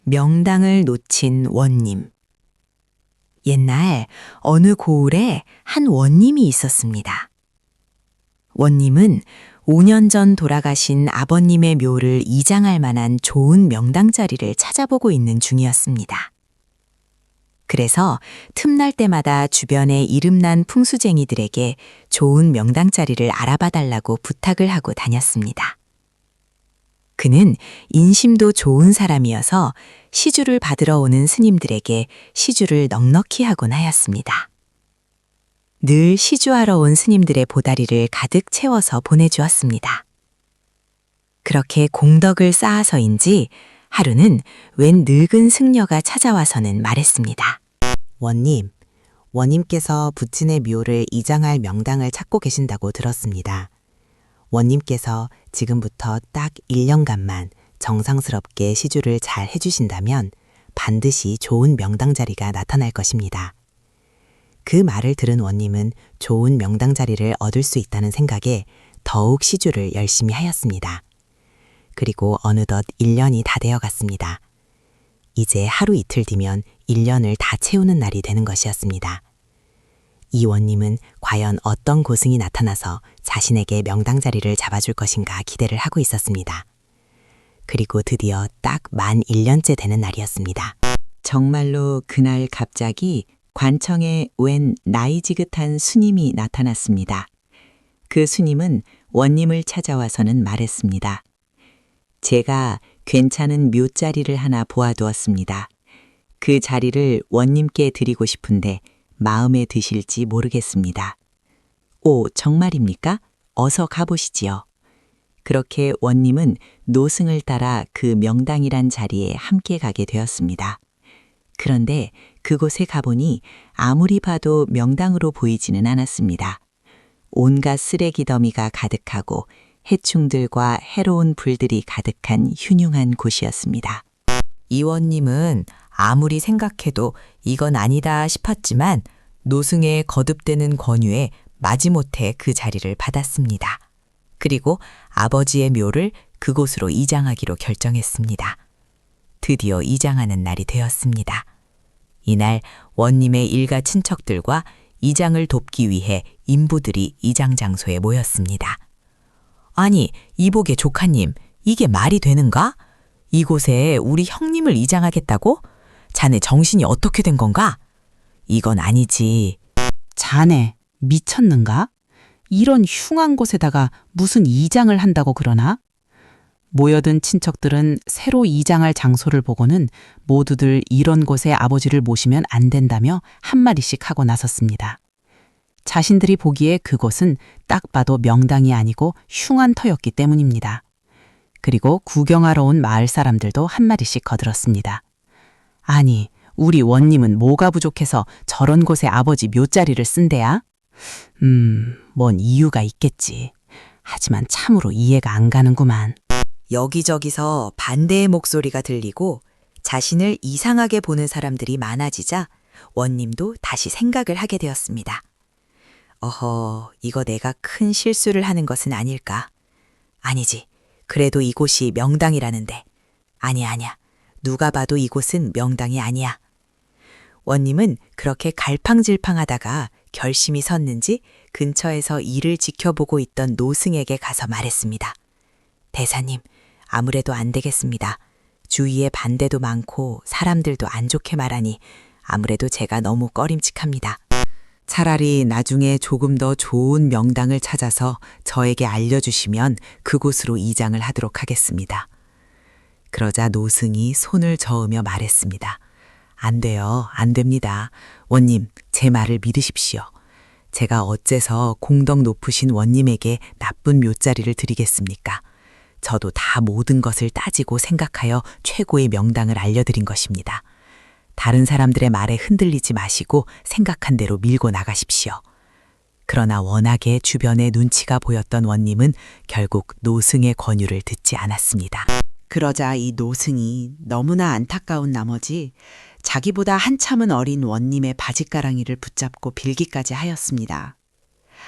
명당을 놓친 원님. 옛날 어느 고을에 한 원님이 있었습니다. 원님은 5년 전 돌아가신 아버님의 묘를 이장할 만한 좋은 명당 자리를 찾아보고 있는 중이었습니다. 그래서 틈날 때마다 주변의 이름난 풍수쟁이들에게 좋은 명당 자리를 알아봐 달라고 부탁을 하고 다녔습니다. 그는 인심도 좋은 사람이어서 시주를 받으러 오는 스님들에게 시주를 넉넉히 하곤 하였습니다. 늘 시주하러 온 스님들의 보다리를 가득 채워서 보내주었습니다. 그렇게 공덕을 쌓아서인지 하루는 웬 늙은 승려가 찾아와서는 말했습니다. 원님께서 부친의 묘를 이장할 명당을 찾고 계신다고 들었습니다. 원님께서 지금부터 딱 1년간만 정성스럽게 시주를 잘 해주신다면 반드시 좋은 명당 자리가 나타날 것입니다. 그 말을 들은 원님은 좋은 명당 자리를 얻을 수 있다는 생각에 더욱 시주를 열심히 하였습니다. 그리고 어느덧 1년이 다 되어 갔습니다. 이제 하루 이틀 뒤면 1년을 다 채우는 날이 되는 것이었습니다. 이 원님은 과연 어떤 고승이 나타나서 자신에게 명당 자리를 잡아줄 것인가 기대를 하고 있었습니다. 그리고 드디어 딱 만 1년째 되는 날이었습니다. 정말로 그날 갑자기 관청에 웬 나이 지긋한 스님이 나타났습니다. 그 스님은 원님을 찾아와서는 말했습니다. 제가 괜찮은 묘자리를 하나 보아두었습니다. 그 자리를 원님께 드리고 싶은데 마음에 드실지 모르겠습니다. 오, 정말입니까? 어서 가보시지요. 그렇게 원님은 노승을 따라 그 명당이란 자리에 함께 가게 되었습니다. 그런데 그곳에 가보니 아무리 봐도 명당으로 보이지는 않았습니다. 온갖 쓰레기 더미가 가득하고 해충들과 해로운 불들이 가득한 흉흉한 곳이었습니다. 이 원님은 아무리 생각해도 이건 아니다 싶었지만 노승의 거듭되는 권유에 마지못해 그 자리를 받았습니다. 그리고 아버지의 묘를 그곳으로 이장하기로 결정했습니다. 드디어 이장하는 날이 되었습니다. 이날 원님의 일가 친척들과 이장을 돕기 위해 인부들이 이장 장소에 모였습니다. 아니, 이복의 조카님, 이게 말이 되는가? 이곳에 우리 형님을 이장하겠다고? 자네 정신이 어떻게 된 건가? 이건 아니지. 자네 미쳤는가? 이런 흉한 곳에다가 무슨 이장을 한다고 그러나? 모여든 친척들은 새로 이장할 장소를 보고는 모두들 이런 곳에 아버지를 모시면 안 된다며 한마디씩 하고 나섰습니다. 자신들이 보기에 그곳은 딱 봐도 명당이 아니고 흉한 터였기 때문입니다. 그리고 구경하러 온 마을 사람들도 한마디씩 거들었습니다. 아니, 우리 원님은 뭐가 부족해서 저런 곳에 아버지 묘자리를 쓴대야? 뭔 이유가 있겠지. 하지만 참으로 이해가 안 가는구만. 여기저기서 반대의 목소리가 들리고 자신을 이상하게 보는 사람들이 많아지자 원님도 다시 생각을 하게 되었습니다. 어허, 이거 내가 큰 실수를 하는 것은 아닐까? 아니지. 그래도 이곳이 명당이라는데. 아니야. 누가 봐도 이곳은 명당이 아니야. 원님은 그렇게 갈팡질팡하다가 결심이 섰는지 근처에서 이를 지켜보고 있던 노승에게 가서 말했습니다. 대사님, 아무래도 안 되겠습니다. 주위에 반대도 많고 사람들도 안 좋게 말하니 아무래도 제가 너무 꺼림칙합니다. 차라리 나중에 조금 더 좋은 명당을 찾아서 저에게 알려주시면 그곳으로 이장을 하도록 하겠습니다. 그러자 노승이 손을 저으며 말했습니다. 안 돼요. 안 됩니다. 원님, 제 말을 믿으십시오. 제가 어째서 공덕 높으신 원님에게 나쁜 묘자리를 드리겠습니까? 저도 다 모든 것을 따지고 생각하여 최고의 명당을 알려드린 것입니다. 다른 사람들의 말에 흔들리지 마시고 생각한 대로 밀고 나가십시오. 그러나 워낙에 주변에 눈치가 보였던 원님은 결국 노승의 권유를 듣지 않았습니다. 그러자 이 노승이 너무나 안타까운 나머지 자기보다 한참은 어린 원님의 바짓가랑이를 붙잡고 빌기까지 하였습니다.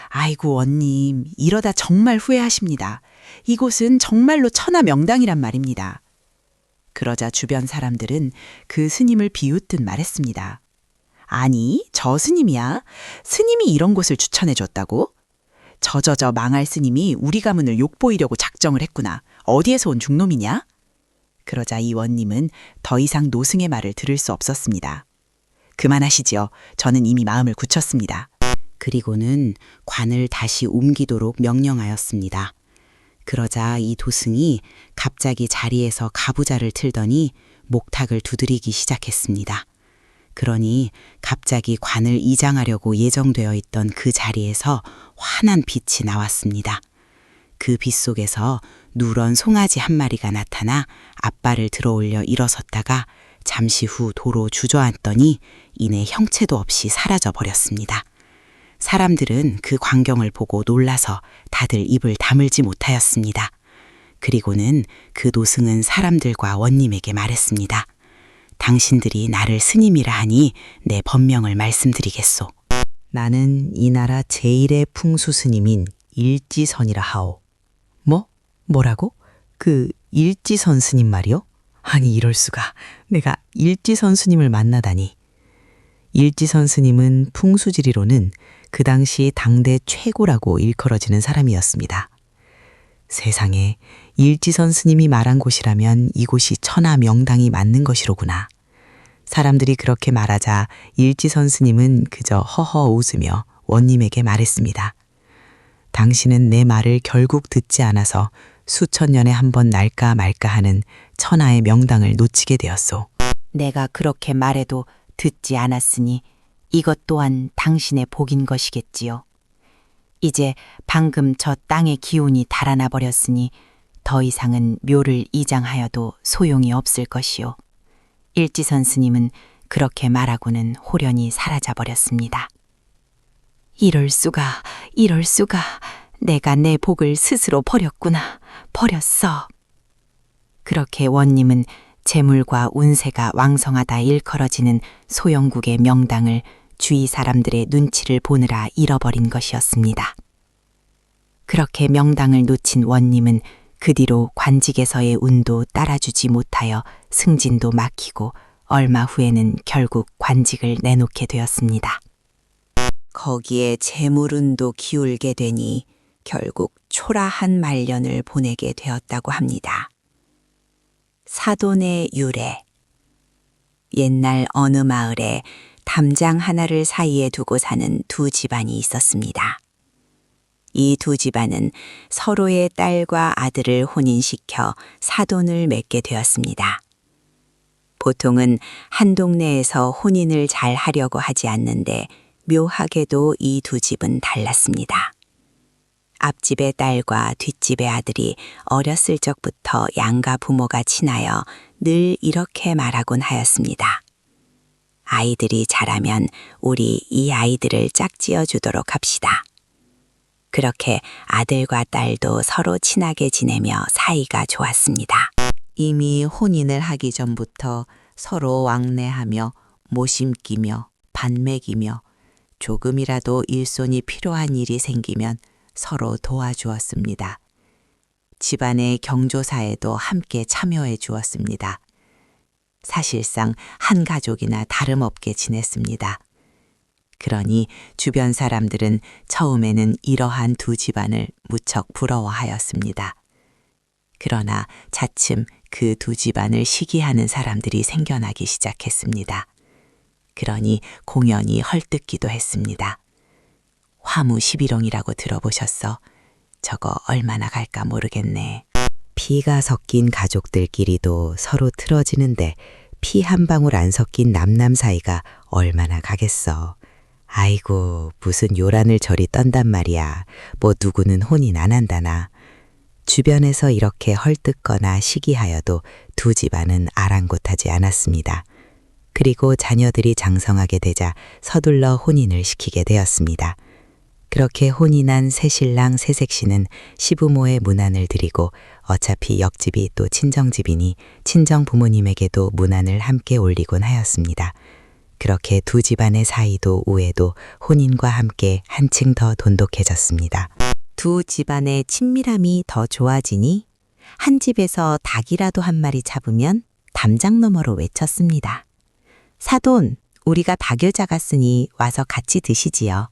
아이고 원님, 이러다 정말 후회하십니다. 이곳은 정말로 천하 명당이란 말입니다. 그러자 주변 사람들은 그 스님을 비웃듯 말했습니다. 아니, 저 스님이야. 스님이 이런 곳을 추천해줬다고? 저저저 망할 스님이 우리 가문을 욕보이려고 작정을 했구나. 어디에서 온 중놈이냐? 그러자 이 원님은 더 이상 노승의 말을 들을 수 없었습니다. 그만하시지요. 저는 이미 마음을 굳혔습니다. 그리고는 관을 다시 옮기도록 명령하였습니다. 그러자 이 도승이 갑자기 자리에서 가부좌를 틀더니 목탁을 두드리기 시작했습니다. 그러니 갑자기 관을 이장하려고 예정되어 있던 그 자리에서 환한 빛이 나왔습니다. 그 빛 속에서 누런 송아지 한 마리가 나타나 앞발을 들어올려 일어섰다가 잠시 후 도로 주저앉더니 이내 형체도 없이 사라져 버렸습니다. 사람들은 그 광경을 보고 놀라서 다들 입을 다물지 못하였습니다. 그리고는 그 노승은 사람들과 원님에게 말했습니다. 당신들이 나를 스님이라 하니 내 법명을 말씀드리겠소. 나는 이 나라 제1의 풍수 스님인 일지선이라 하오. 뭐라고? 그 일지선 스님 말이요? 아니 이럴 수가. 내가 일지선 스님을 만나다니. 일지선 스님은 풍수지리로는 그 당시 당대 최고라고 일컬어지는 사람이었습니다. 세상에 일지선 스님이 말한 곳이라면 이곳이 천하 명당이 맞는 것이로구나. 사람들이 그렇게 말하자 일지선 스님은 그저 허허 웃으며 원님에게 말했습니다. 당신은 내 말을 결국 듣지 않아서 수천 년에 한 번 날까 말까 하는 천하의 명당을 놓치게 되었소. 내가 그렇게 말해도 듣지 않았으니 이것 또한 당신의 복인 것이겠지요. 이제 방금 저 땅의 기운이 달아나 버렸으니 더 이상은 묘를 이장하여도 소용이 없을 것이요. 일지선 스님은 그렇게 말하고는 호련히 사라져 버렸습니다. 이럴 수가. 내가 내 복을 스스로 버렸구나. 버렸어. 그렇게 원님은 재물과 운세가 왕성하다 일컬어지는 소영국의 명당을 주위 사람들의 눈치를 보느라 잃어버린 것이었습니다. 그렇게 명당을 놓친 원님은 그 뒤로 관직에서의 운도 따라주지 못하여 승진도 막히고 얼마 후에는 결국 관직을 내놓게 되었습니다. 거기에 재물운도 기울게 되니 결국 초라한 말년을 보내게 되었다고 합니다. 사돈의 유래. 옛날 어느 마을에 담장 하나를 사이에 두고 사는 두 집안이 있었습니다. 이 두 집안은 서로의 딸과 아들을 혼인시켜 사돈을 맺게 되었습니다. 보통은 한 동네에서 혼인을 잘 하려고 하지 않는데 묘하게도 이 두 집은 달랐습니다. 앞집의 딸과 뒷집의 아들이 어렸을 적부터 양가 부모가 친하여 늘 이렇게 말하곤 하였습니다. 아이들이 자라면 우리 이 아이들을 짝지어 주도록 합시다. 그렇게 아들과 딸도 서로 친하게 지내며 사이가 좋았습니다. 이미 혼인을 하기 전부터 서로 왕래하며 모심기며 반맥이며 조금이라도 일손이 필요한 일이 생기면 서로 도와주었습니다. 집안의 경조사에도 함께 참여해 주었습니다. 사실상 한 가족이나 다름없게 지냈습니다. 그러니 주변 사람들은 처음에는 이러한 두 집안을 무척 부러워하였습니다. 그러나 차츰 그 두 집안을 시기하는 사람들이 생겨나기 시작했습니다. 그러니 공연이 헐뜯기도 했습니다. 화무 11홍이라고 들어보셨어? 저거 얼마나 갈까 모르겠네. 피가 섞인 가족들끼리도 서로 틀어지는데 피 한 방울 안 섞인 남남 사이가 얼마나 가겠어. 아이고 무슨 요란을 저리 떤단 말이야. 뭐 누구는 혼인 안 한다나. 주변에서 이렇게 헐뜯거나 시기하여도 두 집안은 아랑곳하지 않았습니다. 그리고 자녀들이 장성하게 되자 서둘러 혼인을 시키게 되었습니다. 그렇게 혼인한 새신랑 새색시는 시부모의 문안을 드리고 어차피 옆집이 또 친정집이니 친정 부모님에게도 문안을 함께 올리곤 하였습니다. 그렇게 두 집안의 사이도 우애도 혼인과 함께 한층 더 돈독해졌습니다. 두 집안의 친밀함이 더 좋아지니 한 집에서 닭이라도 한 마리 잡으면 담장 너머로 외쳤습니다. 사돈, 우리가 박을 잡았으니 와서 같이 드시지요.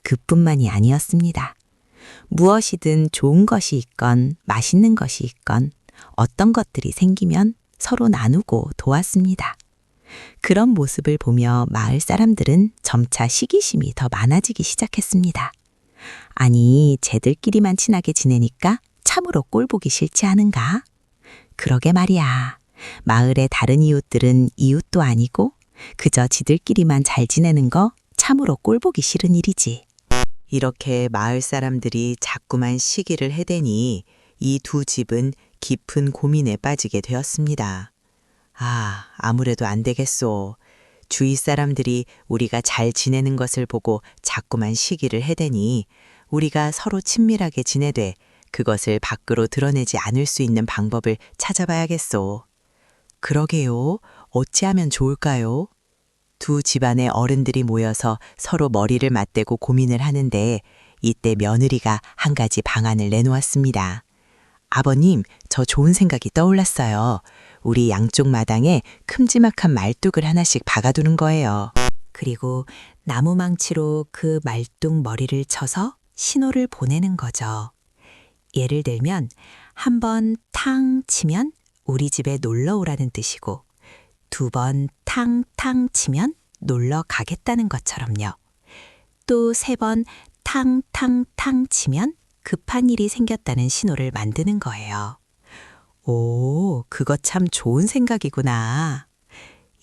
그뿐만이 아니었습니다. 무엇이든 좋은 것이 있건 맛있는 것이 있건 어떤 것들이 생기면 서로 나누고 도왔습니다. 그런 모습을 보며 마을 사람들은 점차 시기심이 더 많아지기 시작했습니다. 아니, 쟤들끼리만 친하게 지내니까 참으로 꼴보기 싫지 않은가? 그러게 말이야. 마을의 다른 이웃들은 이웃도 아니고 그저 지들끼리만 잘 지내는 거 참으로 꼴보기 싫은 일이지. 이렇게 마을 사람들이 자꾸만 시기를 해대니 이 두 집은 깊은 고민에 빠지게 되었습니다. 아무래도 안 되겠소. 주위 사람들이 우리가 잘 지내는 것을 보고 자꾸만 시기를 해대니 우리가 서로 친밀하게 지내되 그것을 밖으로 드러내지 않을 수 있는 방법을 찾아봐야겠소. 그러게요. 어찌하면 좋을까요? 두 집안의 어른들이 모여서 서로 머리를 맞대고 고민을 하는데 이때 며느리가 한 가지 방안을 내놓았습니다. 아버님, 저 좋은 생각이 떠올랐어요. 우리 양쪽 마당에 큼지막한 말뚝을 하나씩 박아두는 거예요. 그리고 나무망치로 그 말뚝 머리를 쳐서 신호를 보내는 거죠. 예를 들면 한 번 탕 치면 우리 집에 놀러 오라는 뜻이고 두 번 탕탕 치면 놀러 가겠다는 것처럼요. 또 세 번 탕탕탕 치면 급한 일이 생겼다는 신호를 만드는 거예요. 오, 그거 참 좋은 생각이구나.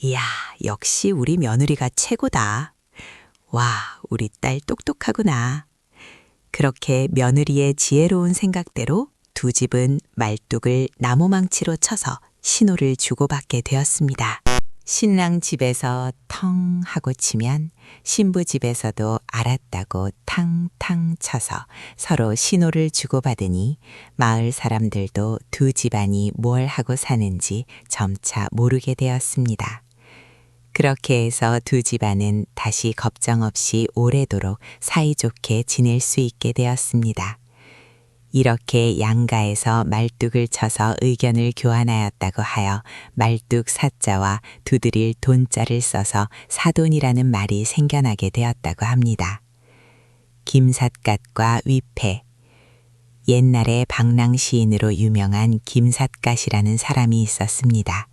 이야, 역시 우리 며느리가 최고다. 와, 우리 딸 똑똑하구나. 그렇게 며느리의 지혜로운 생각대로 두 집은 말뚝을 나무망치로 쳐서 신호를 주고받게 되었습니다. 신랑 집에서 텅 하고 치면 신부 집에서도 알았다고 탕탕 쳐서 서로 신호를 주고받으니 마을 사람들도 두 집안이 뭘 하고 사는지 점차 모르게 되었습니다. 그렇게 해서 두 집안은 다시 걱정 없이 오래도록 사이좋게 지낼 수 있게 되었습니다. 이렇게 양가에서 말뚝을 쳐서 의견을 교환하였다고 하여 말뚝 사자와 두드릴 돈자를 써서 사돈이라는 말이 생겨나게 되었다고 합니다. 김삿갓과 위패. 옛날에 방랑 시인으로 유명한 김삿갓이라는 사람이 있었습니다.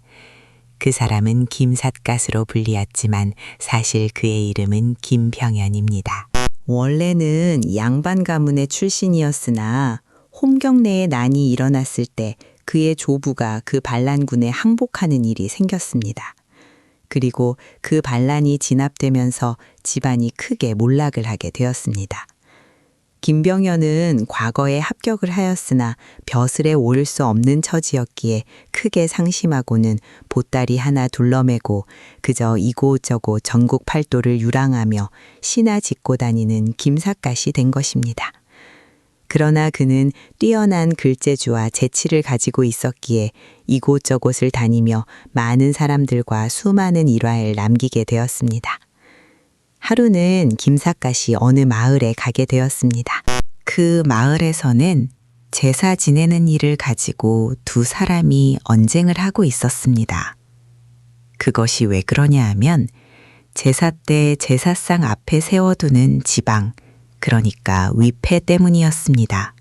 그 사람은 김삿갓으로 불리었지만 사실 그의 이름은 김병연입니다. 원래는 양반 가문의 출신이었으나 홈경내에 난이 일어났을 때 그의 조부가 그 반란군에 항복하는 일이 생겼습니다. 그리고 그 반란이 진압되면서 집안이 크게 몰락을 하게 되었습니다. 김병연은 과거에 합격을 하였으나 벼슬에 오를 수 없는 처지였기에 크게 상심하고는 보따리 하나 둘러매고 그저 이곳저곳 전국 팔도를 유랑하며 시나 짓고 다니는 김삿갓이 된 것입니다. 그러나 그는 뛰어난 글재주와 재치를 가지고 있었기에 이곳저곳을 다니며 많은 사람들과 수많은 일화를 남기게 되었습니다. 하루는 김삿갓이 어느 마을에 가게 되었습니다. 그 마을에서는 제사 지내는 일을 가지고 두 사람이 언쟁을 하고 있었습니다. 그것이 왜 그러냐 하면 제사 때 제사상 앞에 세워두는 지방, 그러니까 위패 때문이었습니다.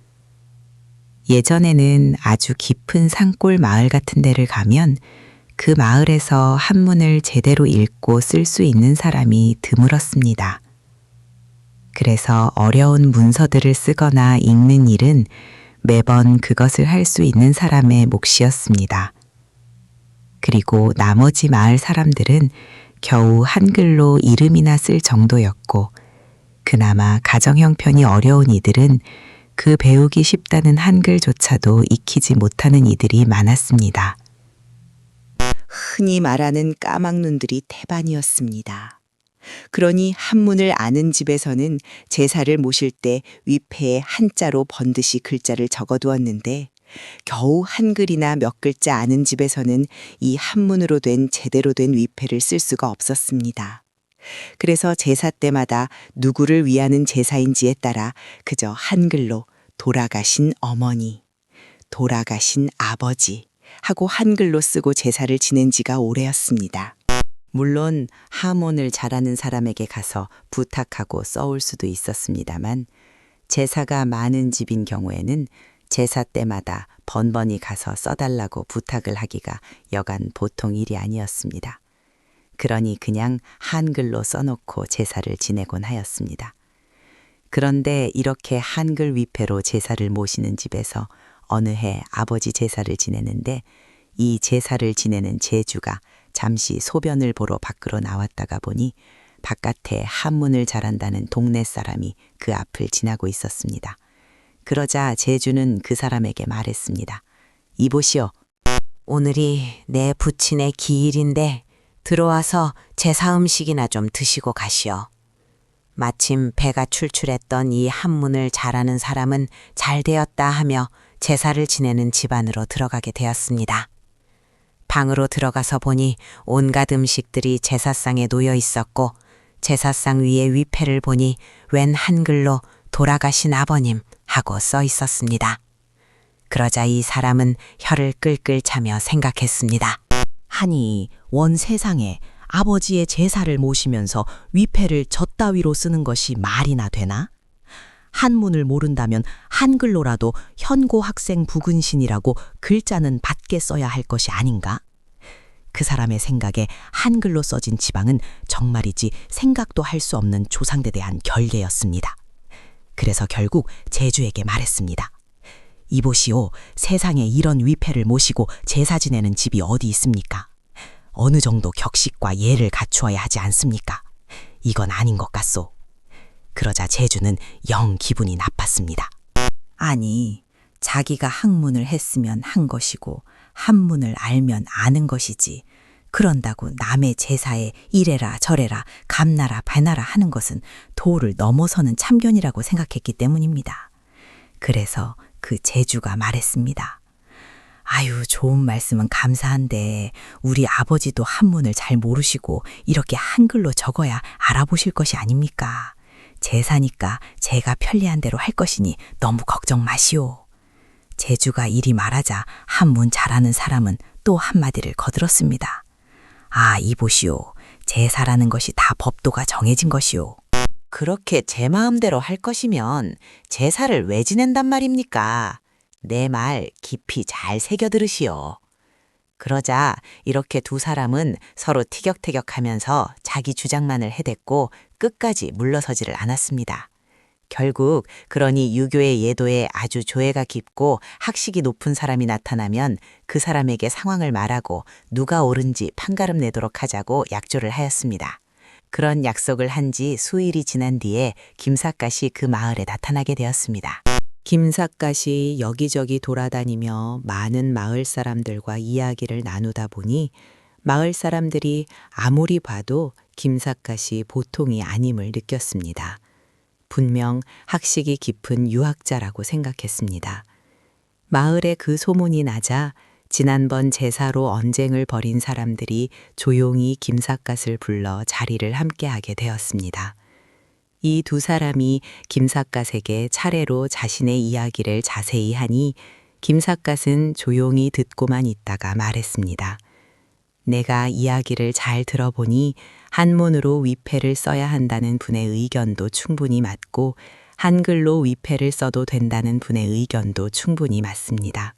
예전에는 아주 깊은 산골 마을 같은 데를 가면 그 마을에서 한문을 제대로 읽고 쓸 수 있는 사람이 드물었습니다. 그래서 어려운 문서들을 쓰거나 읽는 일은 매번 그것을 할 수 있는 사람의 몫이었습니다. 그리고 나머지 마을 사람들은 겨우 한글로 이름이나 쓸 정도였고 그나마 가정 형편이 어려운 이들은 그 배우기 쉽다는 한글조차도 익히지 못하는 이들이 많았습니다. 흔히 말하는 까막눈들이 태반이었습니다. 그러니 한문을 아는 집에서는 제사를 모실 때 위패에 한자로 번듯이 글자를 적어두었는데 겨우 한글이나 몇 글자 아는 집에서는 이 한문으로 된 제대로 된 위패를 쓸 수가 없었습니다. 그래서 제사 때마다 누구를 위하는 제사인지에 따라 그저 한글로 돌아가신 어머니, 돌아가신 아버지, 하고 한글로 쓰고 제사를 지낸 지가 오래였습니다. 물론 하몬을 잘하는 사람에게 가서 부탁하고 써올 수도 있었습니다만 제사가 많은 집인 경우에는 제사 때마다 번번이 가서 써달라고 부탁을 하기가 여간 보통 일이 아니었습니다. 그러니 그냥 한글로 써놓고 제사를 지내곤 하였습니다. 그런데 이렇게 한글 위패로 제사를 모시는 집에서 어느 해 아버지 제사를 지내는데 이 제사를 지내는 제주가 잠시 소변을 보러 밖으로 나왔다가 보니 바깥에 한문을 잘한다는 동네 사람이 그 앞을 지나고 있었습니다. 그러자 제주는 그 사람에게 말했습니다. 이보시오. 오늘이 내 부친의 기일인데 들어와서 제사 음식이나 좀 드시고 가시오. 마침 배가 출출했던 이 한문을 잘하는 사람은 잘 되었다 하며 제사를 지내는 집안으로 들어가게 되었습니다. 방으로 들어가서 보니 온갖 음식들이 제사상에 놓여 있었고 제사상 위에 위패를 보니 웬 한글로 돌아가신 아버님 하고 써 있었습니다. 그러자 이 사람은 혀를 끌끌 차며 생각했습니다. 하니 원 세상에 아버지의 제사를 모시면서 위패를 저 따위로 쓰는 것이 말이나 되나? 한문을 모른다면 한글로라도 현고 학생 부근신이라고 글자는 받게 써야 할 것이 아닌가? 그 사람의 생각에 한글로 써진 지방은 정말이지 생각도 할 수 없는 조상들에 대한 결계였습니다. 그래서 결국 제주에게 말했습니다. 이보시오, 세상에 이런 위패를 모시고 제사 지내는 집이 어디 있습니까? 어느 정도 격식과 예를 갖추어야 하지 않습니까? 이건 아닌 것 같소. 그러자 제주는 영 기분이 나빴습니다. 아니, 자기가 학문을 했으면 한 것이고 한문을 알면 아는 것이지. 그런다고 남의 제사에 이래라 저래라 감나라 배나라 하는 것은 도를 넘어서는 참견이라고 생각했기 때문입니다. 그래서 그 제주가 말했습니다. 아유, 좋은 말씀은 감사한데 우리 아버지도 한문을 잘 모르시고 이렇게 한글로 적어야 알아보실 것이 아닙니까? 제사니까 제가 편리한 대로 할 것이니 너무 걱정 마시오. 제주가 이리 말하자 한문 잘하는 사람은 또 한마디를 거들었습니다. 아, 이보시오. 제사라는 것이 다 법도가 정해진 것이오. 그렇게 제 마음대로 할 것이면 제사를 왜 지낸단 말입니까? 내 말 깊이 잘 새겨 들으시오. 그러자 이렇게 두 사람은 서로 티격태격하면서 자기 주장만을 해댔고 끝까지 물러서지를 않았습니다. 결국 그러니 유교의 예도에 아주 조예가 깊고 학식이 높은 사람이 나타나면 그 사람에게 상황을 말하고 누가 옳은지 판가름 내도록 하자고 약조를 하였습니다. 그런 약속을 한 지 수일이 지난 뒤에 김삿갓이 그 마을에 나타나게 되었습니다. 김삿갓이 여기저기 돌아다니며 많은 마을 사람들과 이야기를 나누다 보니 마을 사람들이 아무리 봐도 김삿갓이 보통이 아님을 느꼈습니다. 분명 학식이 깊은 유학자라고 생각했습니다. 마을에 그 소문이 나자 지난번 제사로 언쟁을 벌인 사람들이 조용히 김삿갓을 불러 자리를 함께하게 되었습니다. 이 두 사람이 김삿갓에게 차례로 자신의 이야기를 자세히 하니 김삿갓은 조용히 듣고만 있다가 말했습니다. 내가 이야기를 잘 들어보니 한문으로 위패를 써야 한다는 분의 의견도 충분히 맞고 한글로 위패를 써도 된다는 분의 의견도 충분히 맞습니다.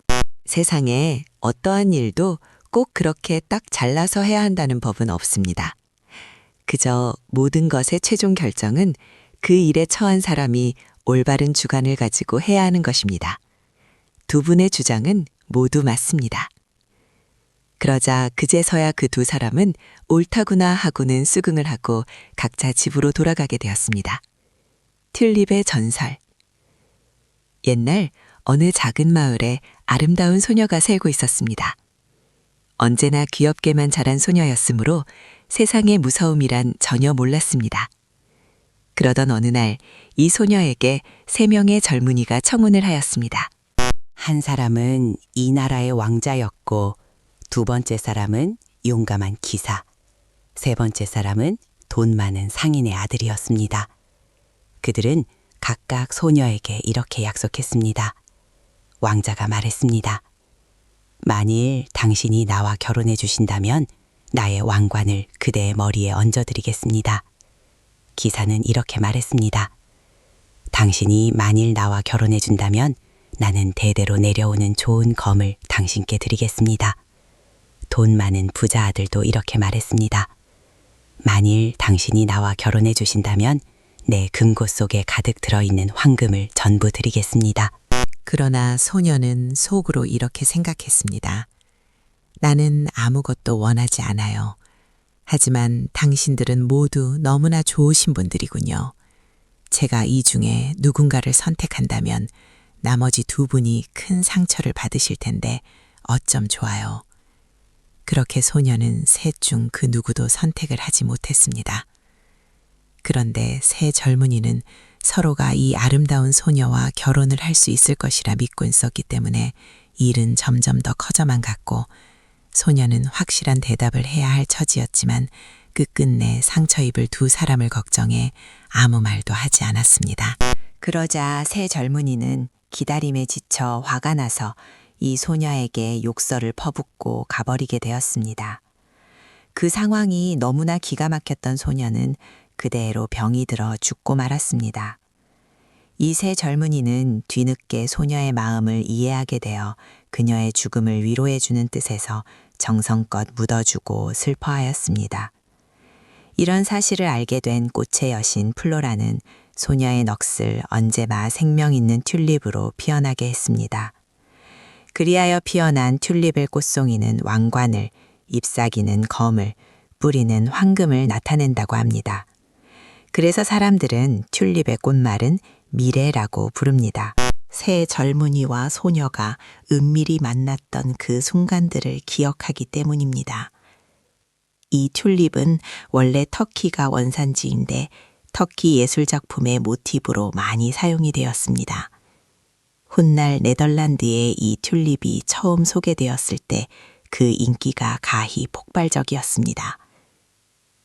세상에 어떠한 일도 꼭 그렇게 딱 잘라서 해야 한다는 법은 없습니다. 그저 모든 것의 최종 결정은 그 일에 처한 사람이 올바른 주관을 가지고 해야 하는 것입니다. 두 분의 주장은 모두 맞습니다. 그러자 그제서야 그 두 사람은 옳다구나 하고는 수긍을 하고 각자 집으로 돌아가게 되었습니다. 튤립의 전설. 옛날 어느 작은 마을에 아름다운 소녀가 살고 있었습니다. 언제나 귀엽게만 자란 소녀였으므로 세상의 무서움이란 전혀 몰랐습니다. 그러던 어느 날 이 소녀에게 3명의 젊은이가 청혼을 하였습니다. 한 사람은 이 나라의 왕자였고 두 번째 사람은 용감한 기사, 세 번째 사람은 돈 많은 상인의 아들이었습니다. 그들은 각각 소녀에게 이렇게 약속했습니다. 왕자가 말했습니다. 만일 당신이 나와 결혼해 주신다면 나의 왕관을 그대의 머리에 얹어드리겠습니다. 기사는 이렇게 말했습니다. 당신이 만일 나와 결혼해 준다면 나는 대대로 내려오는 좋은 검을 당신께 드리겠습니다. 돈 많은 부자 아들도 이렇게 말했습니다. 만일 당신이 나와 결혼해 주신다면 내 금고 속에 가득 들어있는 황금을 전부 드리겠습니다. 그러나 소녀는 속으로 이렇게 생각했습니다. 나는 아무것도 원하지 않아요. 하지만 당신들은 모두 너무나 좋으신 분들이군요. 제가 이 중에 누군가를 선택한다면 나머지 두 분이 큰 상처를 받으실 텐데 어쩜 좋아요. 그렇게 소녀는 셋 중 그 누구도 선택을 하지 못했습니다. 그런데 세 젊은이는 서로가 이 아름다운 소녀와 결혼을 할 수 있을 것이라 믿고 있었기 때문에 일은 점점 더 커져만 갔고 소녀는 확실한 대답을 해야 할 처지였지만 끝끝내 상처 입을 두 사람을 걱정해 아무 말도 하지 않았습니다. 그러자 세 젊은이는 기다림에 지쳐 화가 나서 이 소녀에게 욕설을 퍼붓고 가버리게 되었습니다. 그 상황이 너무나 기가 막혔던 소녀는 그대로 병이 들어 죽고 말았습니다. 이 세 젊은이는 뒤늦게 소녀의 마음을 이해하게 되어 그녀의 죽음을 위로해주는 뜻에서 정성껏 묻어주고 슬퍼하였습니다. 이런 사실을 알게 된 꽃의 여신 플로라는 소녀의 넋을 언제나 생명 있는 튤립으로 피어나게 했습니다. 그리하여 피어난 튤립의 꽃송이는 왕관을, 잎사귀는 검을, 뿌리는 황금을 나타낸다고 합니다. 그래서 사람들은 튤립의 꽃말은 미래라고 부릅니다. 새 젊은이와 소녀가 은밀히 만났던 그 순간들을 기억하기 때문입니다. 이 튤립은 원래 터키가 원산지인데 터키 예술작품의 모티브로 많이 사용이 되었습니다. 훗날 네덜란드에 이 튤립이 처음 소개되었을 때 그 인기가 가히 폭발적이었습니다.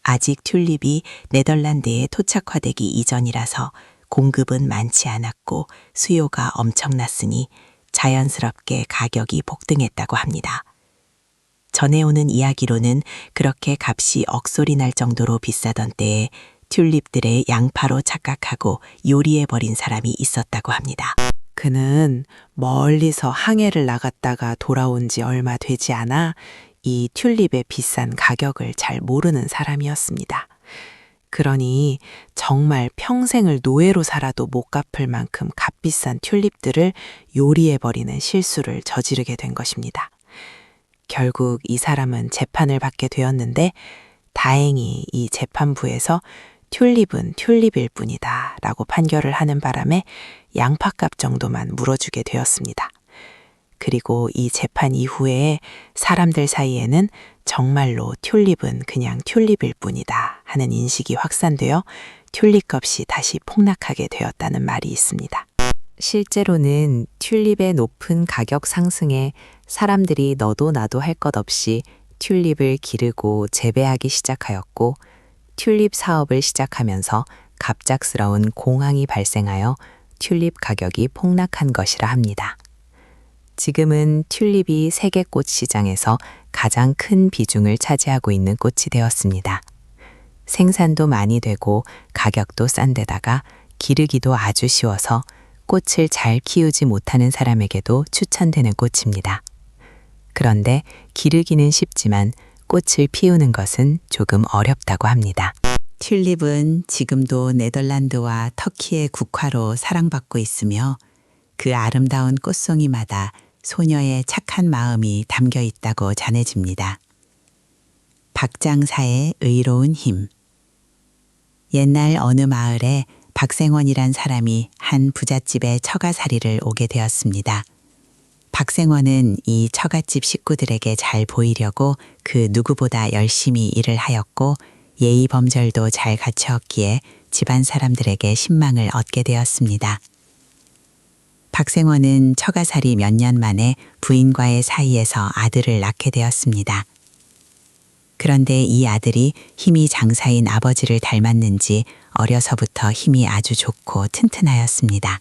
아직 튤립이 네덜란드에 토착화되기 이전이라서 공급은 많지 않았고 수요가 엄청났으니 자연스럽게 가격이 폭등했다고 합니다. 전해오는 이야기로는 그렇게 값이 억소리 날 정도로 비싸던 때에 튤립들의 양파로 착각하고 요리해버린 사람이 있었다고 합니다. 그는 멀리서 항해를 나갔다가 돌아온 지 얼마 되지 않아 이 튤립의 비싼 가격을 잘 모르는 사람이었습니다. 그러니 정말 평생을 노예로 살아도 못 갚을 만큼 값비싼 튤립들을 요리해버리는 실수를 저지르게 된 것입니다. 결국 이 사람은 재판을 받게 되었는데 다행히 이 재판부에서 튤립은 튤립일 뿐이다 라고 판결을 하는 바람에 양파값 정도만 물어주게 되었습니다. 그리고 이 재판 이후에 사람들 사이에는 정말로 튤립은 그냥 튤립일 뿐이다 하는 인식이 확산되어 튤립 값이 다시 폭락하게 되었다는 말이 있습니다. 실제로는 튤립의 높은 가격 상승에 사람들이 너도 나도 할 것 없이 튤립을 기르고 재배하기 시작하였고 튤립 사업을 시작하면서 갑작스러운 공황이 발생하여 튤립 가격이 폭락한 것이라 합니다. 지금은 튤립이 세계 꽃 시장에서 가장 큰 비중을 차지하고 있는 꽃이 되었습니다. 생산도 많이 되고 가격도 싼 데다가 기르기도 아주 쉬워서 꽃을 잘 키우지 못하는 사람에게도 추천되는 꽃입니다. 그런데 기르기는 쉽지만 꽃을 피우는 것은 조금 어렵다고 합니다. 튤립은 지금도 네덜란드와 터키의 국화로 사랑받고 있으며 그 아름다운 꽃송이마다 소녀의 착한 마음이 담겨 있다고 전해집니다. 박장사의 의로운 힘. 옛날 어느 마을에 박생원이란 사람이 한 부잣집에 처가살이를 오게 되었습니다. 박생원은 이 처갓집 식구들에게 잘 보이려고 그 누구보다 열심히 일을 하였고 예의 범절도 잘 갖추었기에 집안 사람들에게 신망을 얻게 되었습니다. 박생원은 처가살이 몇 년 만에 부인과의 사이에서 아들을 낳게 되었습니다. 그런데 이 아들이 힘이 장사인 아버지를 닮았는지 어려서부터 힘이 아주 좋고 튼튼하였습니다.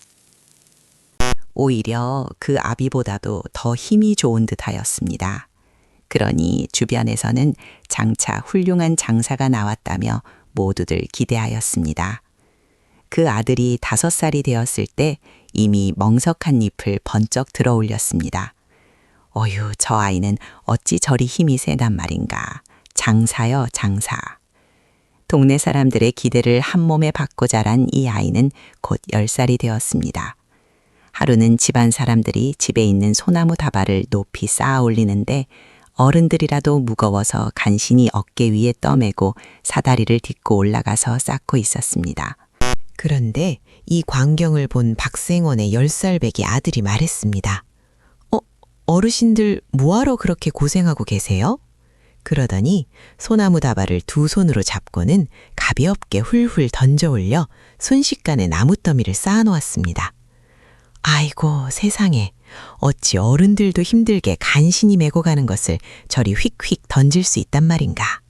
오히려 그 아비보다도 더 힘이 좋은 듯하였습니다. 그러니 주변에서는 장차 훌륭한 장사가 나왔다며 모두들 기대하였습니다. 그 아들이 5살이 되었을 때 이미 멍석한 잎을 번쩍 들어 올렸습니다. 어휴, 저 아이는 어찌 저리 힘이 세단 말인가. 장사요, 장사. 동네 사람들의 기대를 한 몸에 받고 자란 이 아이는 곧 10살이 되었습니다. 하루는 집안 사람들이 집에 있는 소나무 다발을 높이 쌓아 올리는데 어른들이라도 무거워서 간신히 어깨 위에 떠매고 사다리를 딛고 올라가서 쌓고 있었습니다. 그런데 이 광경을 본 박생원의 10살 배기 아들이 말했습니다. 어르신들 뭐하러 그렇게 고생하고 계세요? 그러더니 소나무 다발을 2손으로 잡고는 가볍게 훌훌 던져 올려 순식간에 나무더미를 쌓아놓았습니다. 아이고 세상에, 어찌 어른들도 힘들게 간신히 메고 가는 것을 저리 휙휙 던질 수 있단 말인가.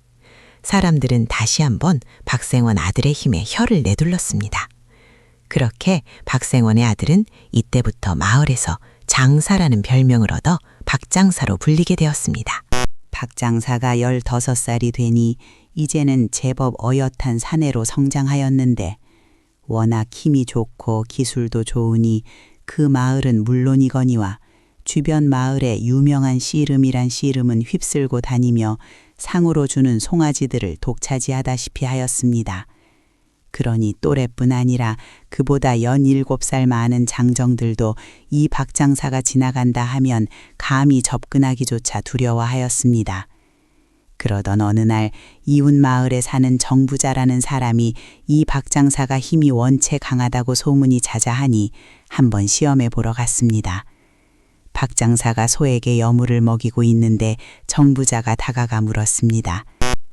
사람들은 다시 한번 박생원 아들의 힘에 혀를 내둘렀습니다. 그렇게 박생원의 아들은 이때부터 마을에서 장사라는 별명을 얻어 박장사로 불리게 되었습니다. 박장사가 15살이 되니 이제는 제법 어엿한 사내로 성장하였는데 워낙 힘이 좋고 기술도 좋으니 그 마을은 물론이거니와 주변 마을의 유명한 씨름이란 씨름은 휩쓸고 다니며 상으로 주는 송아지들을 독차지하다시피 하였습니다. 그러니 또래뿐 아니라 그보다 17살 많은 장정들도 이 박장사가 지나간다 하면 감히 접근하기조차 두려워하였습니다. 그러던 어느 날 이웃 마을에 사는 정부자라는 사람이 이 박장사가 힘이 원체 강하다고 소문이 자자하니 한번 시험해 보러 갔습니다. 박장사가 소에게 여물을 먹이고 있는데 정부자가 다가가 물었습니다.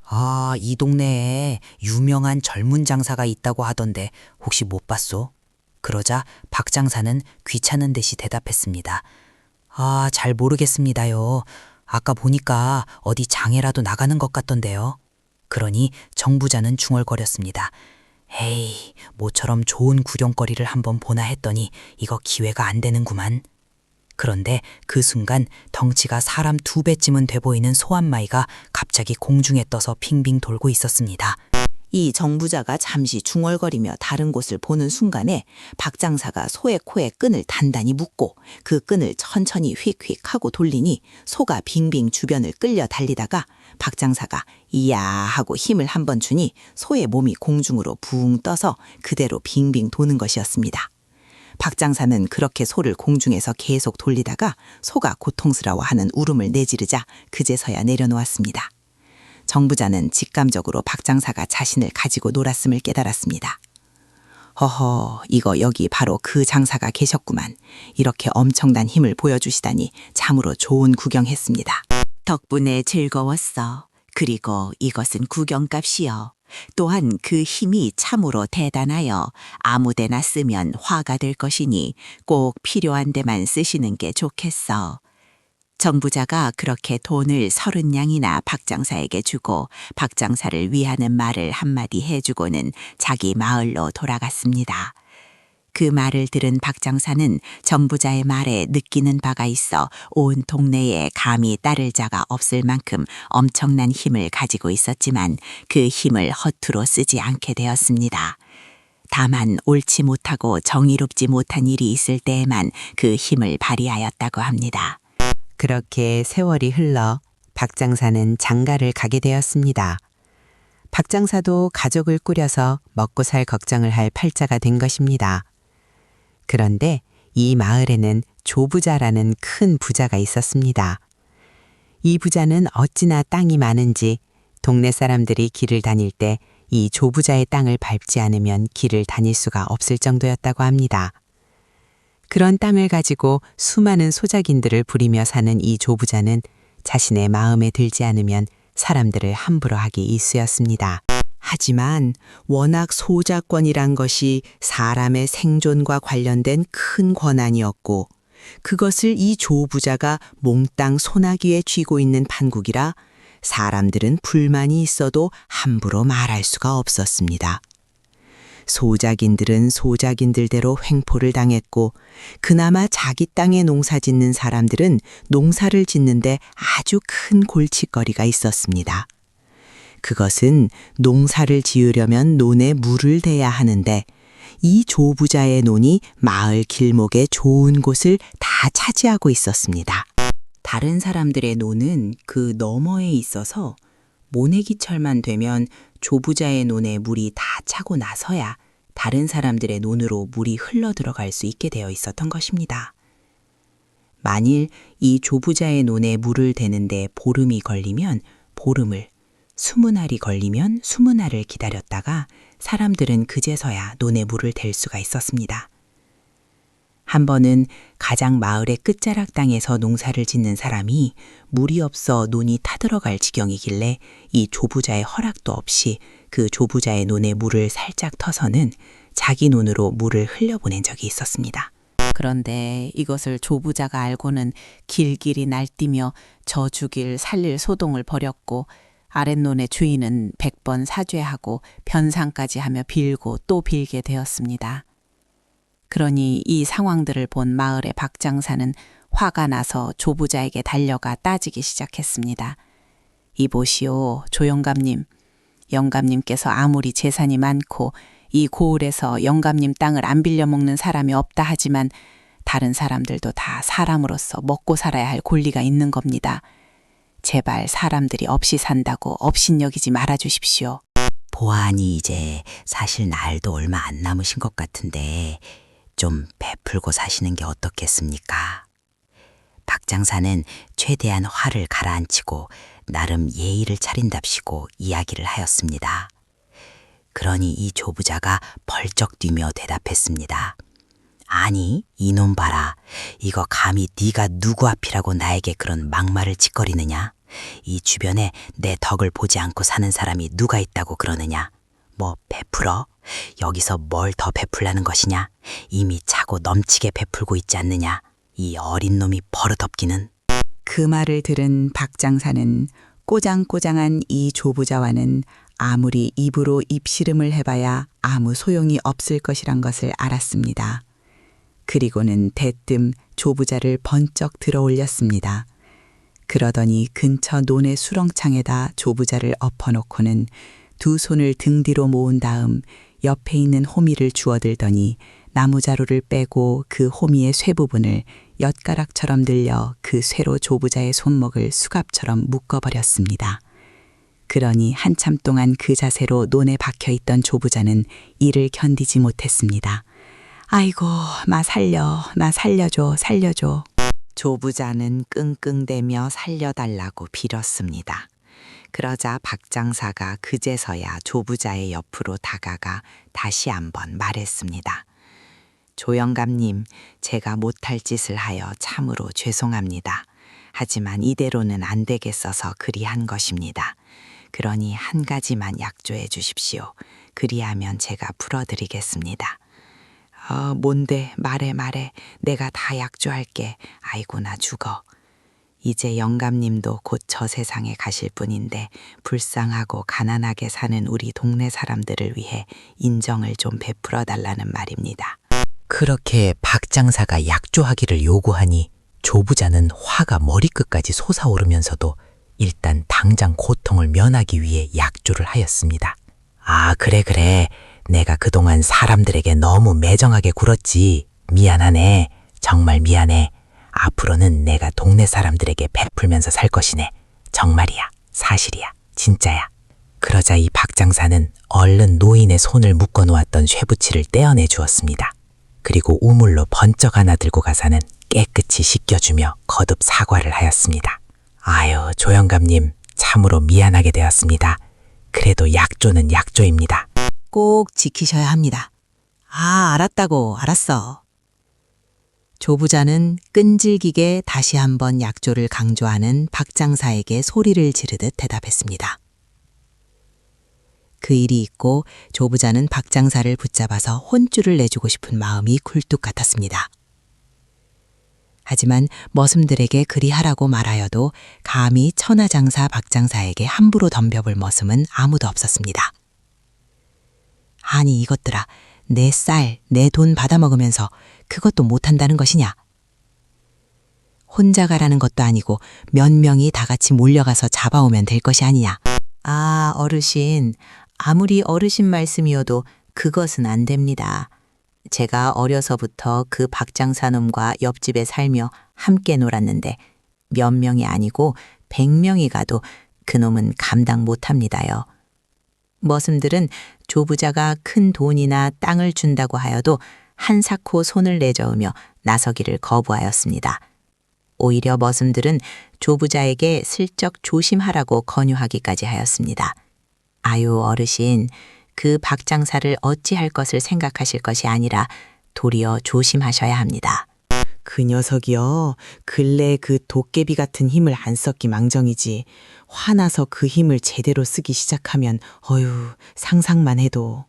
아, 이 동네에 유명한 젊은 장사가 있다고 하던데 혹시 못 봤소? 그러자 박 장사는 귀찮은 듯이 대답했습니다. 아, 잘 모르겠습니다요. 아까 보니까 어디 장에라도 나가는 것 같던데요. 그러니 정부자는 중얼거렸습니다. 에이, 모처럼 좋은 구경거리를 한번 보나 했더니 이거 기회가 안 되는구만. 그런데 그 순간 덩치가 사람 2배쯤은 돼 보이는 소 한 마리가 갑자기 공중에 떠서 빙빙 돌고 있었습니다. 이 정부자가 잠시 중얼거리며 다른 곳을 보는 순간에 박장사가 소의 코에 끈을 단단히 묶고 그 끈을 천천히 휙휙 하고 돌리니 소가 빙빙 주변을 끌려 달리다가 박장사가 이야 하고 힘을 한번 주니 소의 몸이 공중으로 붕 떠서 그대로 빙빙 도는 것이었습니다. 박장사는 그렇게 소를 공중에서 계속 돌리다가 소가 고통스러워하는 울음을 내지르자 그제서야 내려놓았습니다. 정부자는 직감적으로 박장사가 자신을 가지고 놀았음을 깨달았습니다. 허허, 이거 여기 바로 그 장사가 계셨구만. 이렇게 엄청난 힘을 보여주시다니 참으로 좋은 구경했습니다. 덕분에 즐거웠어. 그리고 이것은 구경값이요. 또한 그 힘이 참으로 대단하여 아무데나 쓰면 화가 될 것이니 꼭 필요한 데만 쓰시는 게 좋겠어. 정부자가 그렇게 돈을 30냥이나 박장사에게 주고 박장사를 위하는 말을 한마디 해주고는 자기 마을로 돌아갔습니다. 그 말을 들은 박장사는 정부자의 말에 느끼는 바가 있어 온 동네에 감히 따를 자가 없을 만큼 엄청난 힘을 가지고 있었지만 그 힘을 허투루 쓰지 않게 되었습니다. 다만 옳지 못하고 정의롭지 못한 일이 있을 때에만 그 힘을 발휘하였다고 합니다. 그렇게 세월이 흘러 박장사는 장가를 가게 되었습니다. 박장사도 가족을 꾸려서 먹고 살 걱정을 할 팔자가 된 것입니다. 그런데 이 마을에는 조부자라는 큰 부자가 있었습니다. 이 부자는 어찌나 땅이 많은지 동네 사람들이 길을 다닐 때 이 조부자의 땅을 밟지 않으면 길을 다닐 수가 없을 정도였다고 합니다. 그런 땅을 가지고 수많은 소작인들을 부리며 사는 이 조부자는 자신의 마음에 들지 않으면 사람들을 함부로 하기 일쑤였습니다. 하지만 워낙 소작권이란 것이 사람의 생존과 관련된 큰 권한이었고 그것을 이 조부자가 몽땅 소나기에 쥐고 있는 판국이라 사람들은 불만이 있어도 함부로 말할 수가 없었습니다. 소작인들은 소작인들대로 횡포를 당했고 그나마 자기 땅에 농사 짓는 사람들은 농사를 짓는데 아주 큰 골칫거리가 있었습니다. 그것은 농사를 지으려면 논에 물을 대야 하는데 이 조부자의 논이 마을 길목의 좋은 곳을 다 차지하고 있었습니다. 다른 사람들의 논은 그 너머에 있어서 모내기철만 되면 조부자의 논에 물이 다 차고 나서야 다른 사람들의 논으로 물이 흘러 들어갈 수 있게 되어 있었던 것입니다. 만일 이 조부자의 논에 물을 대는데 보름이 걸리면 보름을, 20알이 걸리면 20알을 기다렸다가 사람들은 그제서야 논에 물을 댈 수가 있었습니다. 한 번은 가장 마을의 끝자락 땅에서 농사를 짓는 사람이 물이 없어 논이 타들어갈 지경이길래 이 조부자의 허락도 없이 그 조부자의 논에 물을 살짝 터서는 자기 논으로 물을 흘려보낸 적이 있었습니다. 그런데 이것을 조부자가 알고는 길길이 날뛰며 저 죽일 살릴 소동을 벌였고 아랫논의 주인은 100번 사죄하고 변상까지 하며 빌고 또 빌게 되었습니다. 그러니 이 상황들을 본 마을의 박장사는 화가 나서 조부자에게 달려가 따지기 시작했습니다. 이보시오, 조영감님. 영감님께서 아무리 재산이 많고 이 고을에서 영감님 땅을 안 빌려먹는 사람이 없다 하지만 다른 사람들도 다 사람으로서 먹고 살아야 할 권리가 있는 겁니다. 제발 사람들이 없이 산다고 업신여기지 말아주십시오. 보아하니 이제 사실 날도 얼마 안 남으신 것 같은데 좀 베풀고 사시는 게 어떻겠습니까? 박장사는 최대한 화를 가라앉히고 나름 예의를 차린답시고 이야기를 하였습니다. 그러니 이 조부자가 벌쩍 뛰며 대답했습니다. 아니, 이놈 봐라. 이거 감히 네가 누구 앞이라고 나에게 그런 막말을 짓거리느냐? 이 주변에 내 덕을 보지 않고 사는 사람이 누가 있다고 그러느냐? 뭐 베풀어? 여기서 뭘 더 베풀라는 것이냐? 이미 차고 넘치게 베풀고 있지 않느냐? 이 어린 놈이 버릇없기는. 그 말을 들은 박장사는 꼬장꼬장한 이 조부자와는 아무리 입으로 입씨름을 해봐야 아무 소용이 없을 것이란 것을 알았습니다. 그리고는 대뜸 조부자를 번쩍 들어 올렸습니다. 그러더니 근처 논의 수렁창에다 조부자를 엎어놓고는 두 손을 등 뒤로 모은 다음 옆에 있는 호미를 주워들더니 나무자루를 빼고 그 호미의 쇠 부분을 엿가락처럼 늘려 그 쇠로 조부자의 손목을 수갑처럼 묶어버렸습니다. 그러니 한참 동안 그 자세로 논에 박혀있던 조부자는 이를 견디지 못했습니다. 아이고, 나 살려줘, 살려줘. 조부자는 끙끙대며 살려달라고 빌었습니다. 그러자 박장사가 그제서야 조부자의 옆으로 다가가 다시 한번 말했습니다. 조영감님, 제가 못할 짓을 하여 참으로 죄송합니다. 하지만 이대로는 안 되겠어서 그리한 것입니다. 그러니 한 가지만 약조해 주십시오. 그리하면 제가 풀어드리겠습니다. 뭔데? 말해. 내가 다 약조할게. 아이고 나 죽어. 이제 영감님도 곧 저 세상에 가실 분인데 불쌍하고 가난하게 사는 우리 동네 사람들을 위해 인정을 좀 베풀어 달라는 말입니다. 그렇게 박장사가 약조하기를 요구하니 조부자는 화가 머리끝까지 솟아오르면서도 일단 당장 고통을 면하기 위해 약조를 하였습니다. 아, 그래. 내가 그동안 사람들에게 너무 매정하게 굴었지. 미안하네. 정말 미안해. 앞으로는 내가 동네 사람들에게 베풀면서 살 것이네. 정말이야. 사실이야. 진짜야. 그러자 이 박장사는 얼른 노인의 손을 묶어놓았던 쇠붙이를 떼어내 주었습니다. 그리고 우물로 번쩍 하나 들고 가서는 깨끗이 씻겨주며 거듭 사과를 하였습니다. 아유, 조영감님, 참으로 미안하게 되었습니다. 그래도 약조는 약조입니다. 꼭 지키셔야 합니다. 알았어. 조부자는 끈질기게 다시 한번 약조를 강조하는 박장사에게 소리를 지르듯 대답했습니다. 그 일이 있고 조부자는 박장사를 붙잡아서 혼쭐을 내주고 싶은 마음이 굴뚝 같았습니다. 하지만 머슴들에게 그리 하라고 말하여도 감히 천하장사 박장사에게 함부로 덤벼볼 머슴은 아무도 없었습니다. 아니 이것들아, 내 쌀, 내 돈 받아먹으면서 그것도 못한다는 것이냐? 혼자 가라는 것도 아니고 몇 명이 다 같이 몰려가서 잡아오면 될 것이 아니냐? 아, 어르신, 아무리 어르신 말씀이어도 그것은 안 됩니다. 제가 어려서부터 그 박장사놈과 옆집에 살며 함께 놀았는데 몇 명이 아니고 100명이 가도 그놈은 감당 못합니다요. 머슴들은 조부자가 큰 돈이나 땅을 준다고 하여도 한사코 손을 내저으며 나서기를 거부하였습니다. 오히려 머슴들은 조부자에게 슬쩍 조심하라고 권유하기까지 하였습니다. 아유, 어르신, 그 박장사를 어찌할 것을 생각하실 것이 아니라 도리어 조심하셔야 합니다. 그 녀석이요. 근래 그 도깨비 같은 힘을 안 썼기 망정이지. 화나서 그 힘을 제대로 쓰기 시작하면 어휴, 상상만 해도.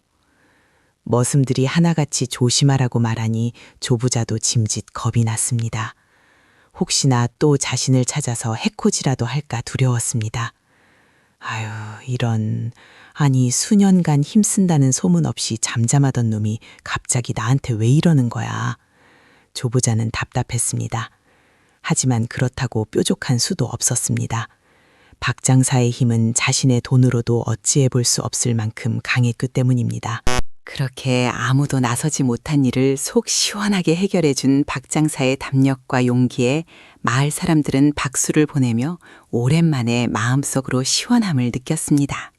머슴들이 하나같이 조심하라고 말하니 조부자도 짐짓 겁이 났습니다. 혹시나 또 자신을 찾아서 해코지라도 할까 두려웠습니다. 아유, 이런... 아니, 수년간 힘쓴다는 소문 없이 잠잠하던 놈이 갑자기 나한테 왜 이러는 거야. 조부자는 답답했습니다. 하지만 그렇다고 뾰족한 수도 없었습니다. 박장사의 힘은 자신의 돈으로도 어찌해 볼 수 없을 만큼 강했기 때문입니다. 그렇게 아무도 나서지 못한 일을 속 시원하게 해결해 준 박장사의 담력과 용기에 마을 사람들은 박수를 보내며 오랜만에 마음속으로 시원함을 느꼈습니다.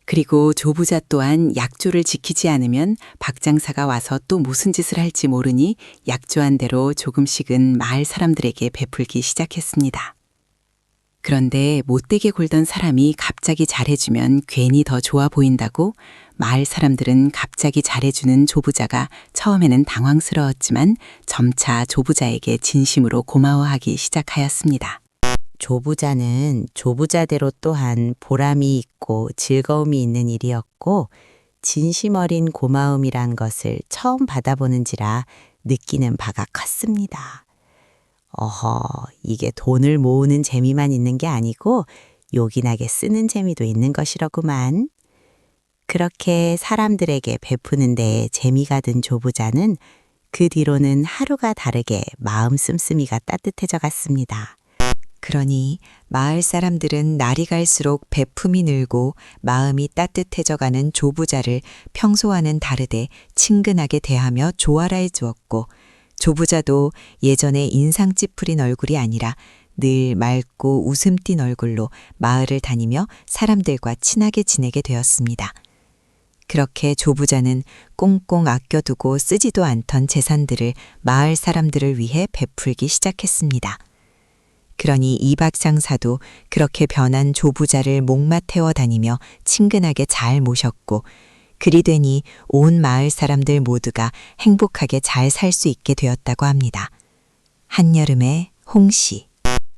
그리고 조부자 또한 약조를 지키지 않으면 박장사가 와서 또 무슨 짓을 할지 모르니 약조한 대로 조금씩은 마을 사람들에게 베풀기 시작했습니다. 그런데 못되게 굴던 사람이 갑자기 잘해주면 괜히 더 좋아 보인다고 마을 사람들은 갑자기 잘해주는 조부자가 처음에는 당황스러웠지만 점차 조부자에게 진심으로 고마워하기 시작하였습니다. 조부자는 조부자대로 또한 보람이 있고 즐거움이 있는 일이었고 진심 어린 고마움이란 것을 처음 받아보는지라 느끼는 바가 컸습니다. 어허, 이게 돈을 모으는 재미만 있는 게 아니고 요긴하게 쓰는 재미도 있는 것이로구만. 그렇게 사람들에게 베푸는 데에 재미가 든 조부자는 그 뒤로는 하루가 다르게 마음 씀씀이가 따뜻해져 갔습니다. 그러니 마을 사람들은 날이 갈수록 베품이 늘고 마음이 따뜻해져가는 조부자를 평소와는 다르게 친근하게 대하며 조아라해 주었고 조부자도 예전에 인상 찌푸린 얼굴이 아니라 늘 맑고 웃음 띤 얼굴로 마을을 다니며 사람들과 친하게 지내게 되었습니다. 그렇게 조부자는 꽁꽁 아껴두고 쓰지도 않던 재산들을 마을 사람들을 위해 베풀기 시작했습니다. 그러니 이 박장사도 그렇게 변한 조부자를 목마 태워 다니며 친근하게 잘 모셨고 그리 되니 온 마을 사람들 모두가 행복하게 잘 살 수 있게 되었다고 합니다. 한여름의 홍시.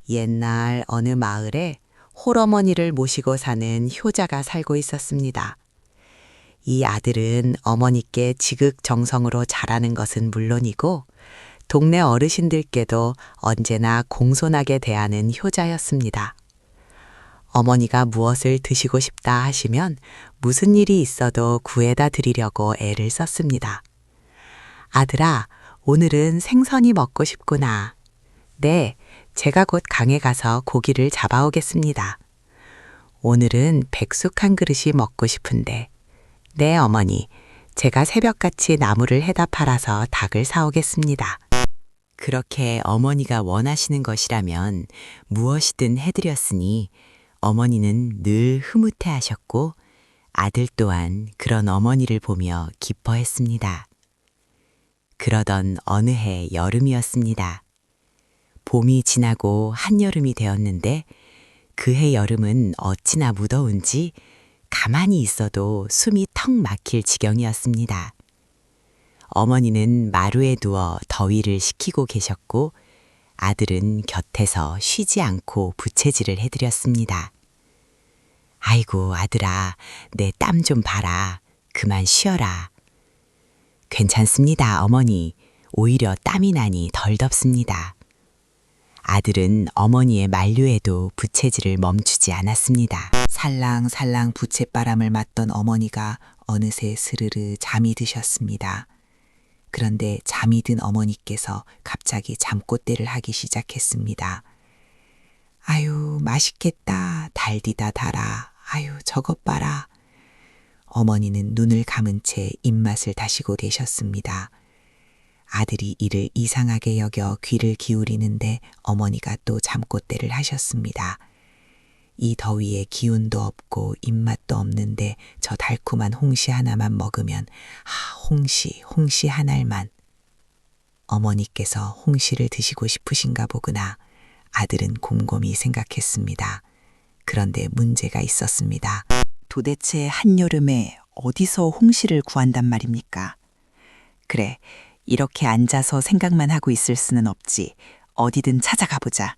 옛날 어느 마을에 홀어머니를 모시고 사는 효자가 살고 있었습니다. 이 아들은 어머니께 지극정성으로 잘하는 것은 물론이고 동네 어르신들께도 언제나 공손하게 대하는 효자였습니다. 어머니가 무엇을 드시고 싶다 하시면 무슨 일이 있어도 구해다 드리려고 애를 썼습니다. 아들아, 오늘은 생선이 먹고 싶구나. 네, 제가 곧 강에 가서 고기를 잡아오겠습니다. 오늘은 백숙 한 그릇이 먹고 싶은데. 네, 어머니. 제가 새벽같이 나무를 해다 팔아서 닭을 사오겠습니다. 그렇게 어머니가 원하시는 것이라면 무엇이든 해드렸으니 어머니는 늘 흐뭇해하셨고 아들 또한 그런 어머니를 보며 기뻐했습니다. 그러던 어느 해 여름이었습니다. 봄이 지나고 한여름이 되었는데 그 해 여름은 어찌나 무더운지 가만히 있어도 숨이 턱 막힐 지경이었습니다. 어머니는 마루에 누워 더위를 식히고 계셨고 아들은 곁에서 쉬지 않고 부채질을 해드렸습니다. 아이고 아들아, 내 땀 좀 봐라. 그만 쉬어라. 괜찮습니다, 어머니. 오히려 땀이 나니 덜 덥습니다. 아들은 어머니의 만류에도 부채질을 멈추지 않았습니다. 살랑살랑 부채바람을 맞던 어머니가 어느새 스르르 잠이 드셨습니다. 그런데 잠이 든 어머니께서 갑자기 잠꼬대를 하기 시작했습니다. 아유, 맛있겠다. 달디다 달아. 아유, 저것 봐라. 어머니는 눈을 감은 채 입맛을 다시고 계셨습니다. 아들이 이를 이상하게 여겨 귀를 기울이는데 어머니가 또 잠꼬대를 하셨습니다. 이 더위에 기운도 없고 입맛도 없는데 저 달콤한 홍시 하나만 먹으면 홍시 한 알만. 어머니께서 홍시를 드시고 싶으신가 보구나. 아들은 곰곰이 생각했습니다. 그런데 문제가 있었습니다. 도대체 한여름에 어디서 홍시를 구한단 말입니까? 그래, 이렇게 앉아서 생각만 하고 있을 수는 없지. 어디든 찾아가 보자.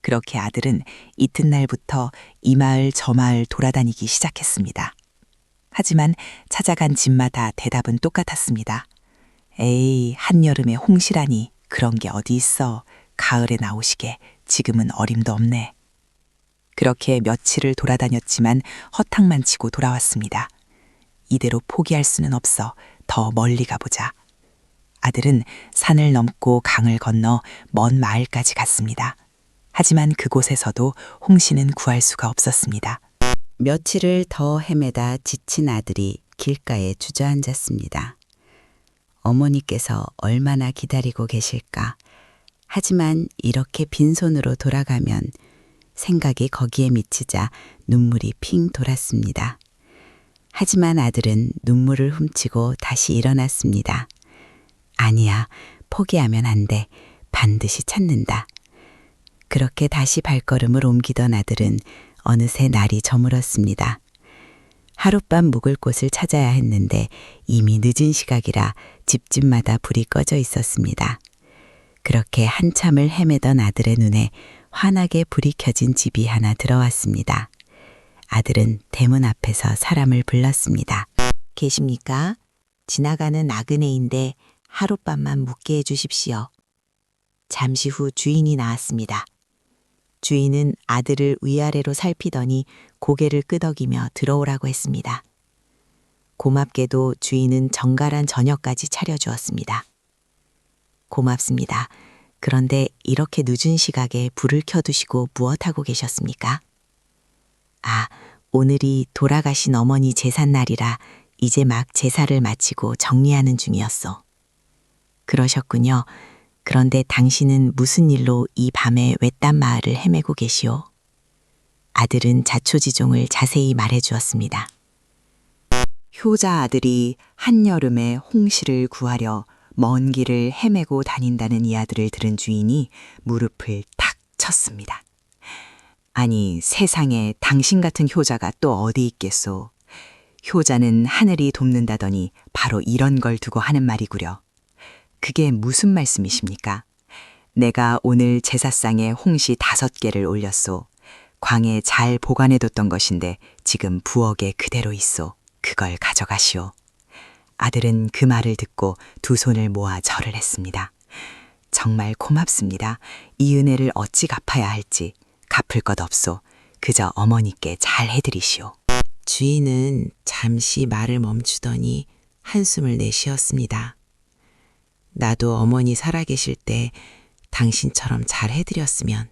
그렇게 아들은 이튿날부터 이 마을 저 마을 돌아다니기 시작했습니다. 하지만 찾아간 집마다 대답은 똑같았습니다. 에이, 한여름에 홍시라니 그런 게 어디 있어. 가을에 나오시게 지금은 어림도 없네. 그렇게 며칠을 돌아다녔지만 허탕만 치고 돌아왔습니다. 이대로 포기할 수는 없어. 더 멀리 가보자. 아들은 산을 넘고 강을 건너 먼 마을까지 갔습니다. 하지만 그곳에서도 홍시는 구할 수가 없었습니다. 며칠을 더 헤매다 지친 아들이 길가에 주저앉았습니다. 어머니께서 얼마나 기다리고 계실까. 하지만 이렇게 빈손으로 돌아가면 생각이 거기에 미치자 눈물이 핑 돌았습니다. 하지만 아들은 눈물을 훔치고 다시 일어났습니다. 아니야, 포기하면 안 돼. 반드시 찾는다. 그렇게 다시 발걸음을 옮기던 아들은 어느새 날이 저물었습니다. 하룻밤 묵을 곳을 찾아야 했는데 이미 늦은 시각이라 집집마다 불이 꺼져 있었습니다. 그렇게 한참을 헤매던 아들의 눈에 환하게 불이 켜진 집이 하나 들어왔습니다. 아들은 대문 앞에서 사람을 불렀습니다. 계십니까? 지나가는 나그네인데 하룻밤만 묵게 해주십시오. 잠시 후 주인이 나왔습니다. 주인은 아들을 위아래로 살피더니 고개를 끄덕이며 들어오라고 했습니다. 고맙게도 주인은 정갈한 저녁까지 차려주었습니다. 고맙습니다. 그런데 이렇게 늦은 시각에 불을 켜두시고 무엇하고 계셨습니까? 아, 오늘이 돌아가신 어머니 제삿날이라 이제 막 제사를 마치고 정리하는 중이었소. 그러셨군요. 그런데 당신은 무슨 일로 이 밤에 외딴 마을을 헤매고 계시오? 아들은 자초지종을 자세히 말해 주었습니다. 효자 아들이 한여름에 홍시를 구하려 먼 길을 헤매고 다닌다는 이야기를 들은 주인이 무릎을 탁 쳤습니다. 아니, 세상에 당신 같은 효자가 또 어디 있겠소. 효자는 하늘이 돕는다더니 바로 이런 걸 두고 하는 말이구려. 그게 무슨 말씀이십니까? 내가 오늘 제사상에 홍시 5개를 올렸소. 광에 잘 보관해뒀던 것인데 지금 부엌에 그대로 있소. 그걸 가져가시오. 아들은 그 말을 듣고 두 손을 모아 절을 했습니다. 정말 고맙습니다. 이 은혜를 어찌 갚아야 할지 갚을 것 없소. 그저 어머니께 잘 해드리시오. 주인은 잠시 말을 멈추더니 한숨을 내쉬었습니다. 나도 어머니 살아계실 때 당신처럼 잘 해드렸으면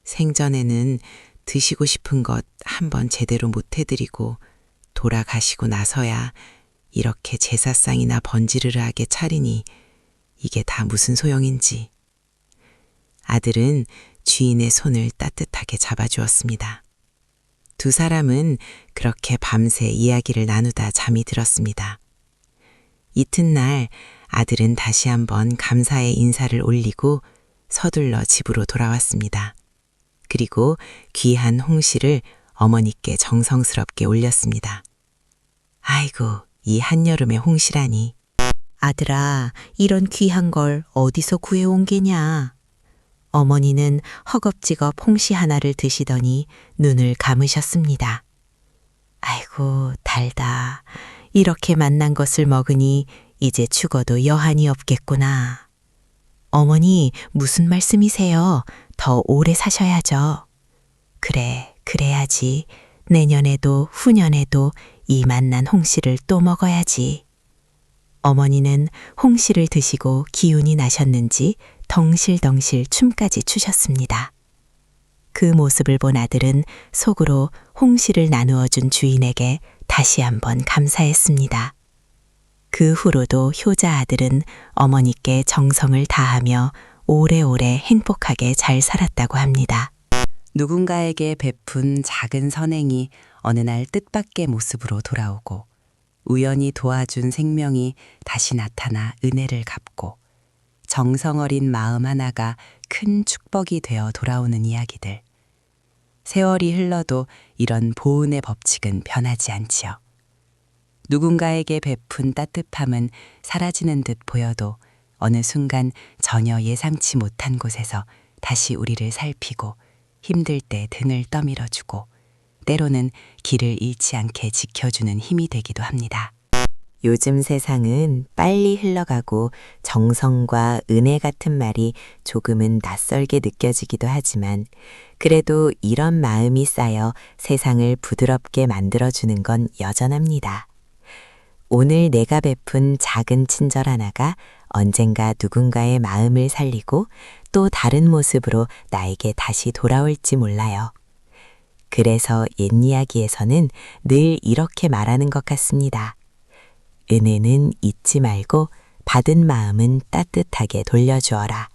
생전에는 드시고 싶은 것 한번 제대로 못 해드리고 돌아가시고 나서야 이렇게 제사상이나 번지르르하게 차리니 이게 다 무슨 소용인지. 아들은 주인의 손을 따뜻하게 잡아주었습니다. 두 사람은 그렇게 밤새 이야기를 나누다 잠이 들었습니다. 이튿날 아들은 다시 한번 감사의 인사를 올리고 서둘러 집으로 돌아왔습니다. 그리고 귀한 홍시를 어머니께 정성스럽게 올렸습니다. 아이고, 이 한여름의 홍시라니. 아들아, 이런 귀한 걸 어디서 구해온 게냐? 어머니는 허겁지겁 홍시 하나를 드시더니 눈을 감으셨습니다. 아이고, 달다. 이렇게 만난 것을 먹으니 이제 죽어도 여한이 없겠구나. 어머니, 무슨 말씀이세요? 더 오래 사셔야죠. 그래, 그래야지. 내년에도 후년에도 이 맛난 홍시를 또 먹어야지. 어머니는 홍시를 드시고 기운이 나셨는지 덩실덩실 춤까지 추셨습니다. 그 모습을 본 아들은 속으로 홍시를 나누어 준 주인에게 다시 한번 감사했습니다. 그 후로도 효자 아들은 어머니께 정성을 다하며 오래오래 행복하게 잘 살았다고 합니다. 누군가에게 베푼 작은 선행이 어느 날 뜻밖의 모습으로 돌아오고 우연히 도와준 생명이 다시 나타나 은혜를 갚고 정성 어린 마음 하나가 큰 축복이 되어 돌아오는 이야기들. 세월이 흘러도 이런 보은의 법칙은 변하지 않지요. 누군가에게 베푼 따뜻함은 사라지는 듯 보여도 어느 순간 전혀 예상치 못한 곳에서 다시 우리를 살피고 힘들 때 등을 떠밀어주고 때로는 길을 잃지 않게 지켜주는 힘이 되기도 합니다. 요즘 세상은 빨리 흘러가고 정성과 은혜 같은 말이 조금은 낯설게 느껴지기도 하지만 그래도 이런 마음이 쌓여 세상을 부드럽게 만들어주는 건 여전합니다. 오늘 내가 베푼 작은 친절 하나가 언젠가 누군가의 마음을 살리고 또 다른 모습으로 나에게 다시 돌아올지 몰라요. 그래서 옛 이야기에서는 늘 이렇게 말하는 것 같습니다. 은혜는 잊지 말고 받은 마음은 따뜻하게 돌려주어라.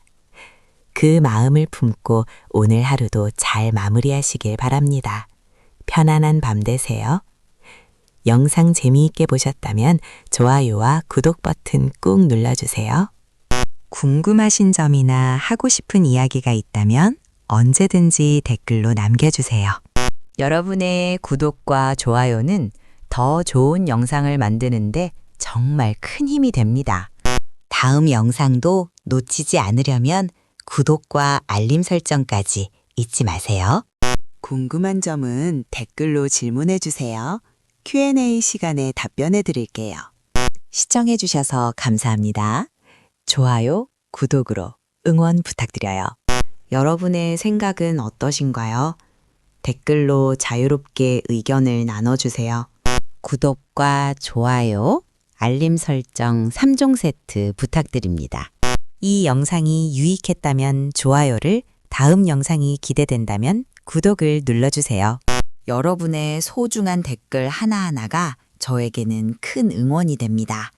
그 마음을 품고 오늘 하루도 잘 마무리하시길 바랍니다. 편안한 밤 되세요. 영상 재미있게 보셨다면 좋아요와 구독 버튼 꾹 눌러주세요. 궁금하신 점이나 하고 싶은 이야기가 있다면 언제든지 댓글로 남겨주세요. 여러분의 구독과 좋아요는 더 좋은 영상을 만드는데 정말 큰 힘이 됩니다. 다음 영상도 놓치지 않으려면 구독과 알림 설정까지 잊지 마세요. 궁금한 점은 댓글로 질문해 주세요. Q&A 시간에 답변해 드릴게요. 시청해주셔서 감사합니다. 좋아요, 구독으로 응원 부탁드려요. 여러분의 생각은 어떠신가요? 댓글로 자유롭게 의견을 나눠주세요. 구독과 좋아요, 알림 설정 3종 세트 부탁드립니다. 이 영상이 유익했다면 좋아요를, 다음 영상이 기대된다면 구독을 눌러주세요. 여러분의 소중한 댓글 하나하나가 저에게는 큰 응원이 됩니다.